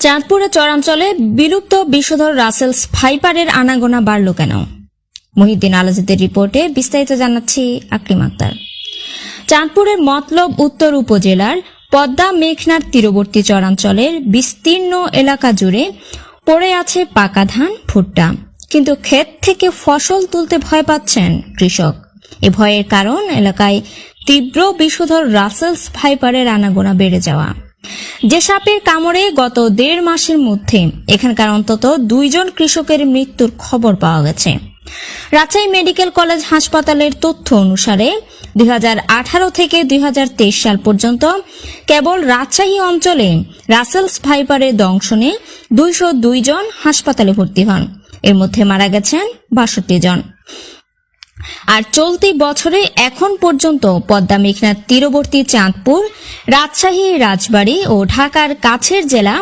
চাঁদপুরের চরাঞ্চলে বিলুপ্ত বিষধর রাসেলস ভাইপারের আনাগোনা বাড়ল কেন? মহিউদ্দিন আলাজিদের রিপোর্টে বিস্তারিত জানাচ্ছি আকলিম আক্তার। চাঁদপুরের মতলব উত্তর উপজেলার পদ্মা মেঘনার তীরবর্তী চরাঞ্চলের বিস্তীর্ণ এলাকা জুড়ে পড়ে আছে পাকা ধান, ভুট্টা, কিন্তু ক্ষেত থেকে ফসল তুলতে ভয় পাচ্ছেন কৃষক। এ ভয়ের কারণ এলাকায় তীব্র বিষধর রাসেলস ভাইপারের আনাগোনা বেড়ে যাওয়া। যে সাপের কামড়ে গত 1.5 মাসের মধ্যে এখানকার অন্তত 2 জন কৃষকের মৃত্যুর খবর পাওয়া গেছে। রাজশাহী মেডিকেল কলেজ হাসপাতালের তথ্য অনুসারে 2018 থেকে 2023 সাল পর্যন্ত কেবল রাজশাহী অঞ্চলে রাসেলস ভাইপারের দংশনে 202 জন হাসপাতালে ভর্তি হন। এর মধ্যে মারা গেছেন 62 জন। আর চলতি বছরে এখন পর্যন্ত পদ্মা মেঘনার তীরবর্তী চাঁদপুর, রাজশাহী, রাজবাড়ী ও ঢাকার কাছের জেলা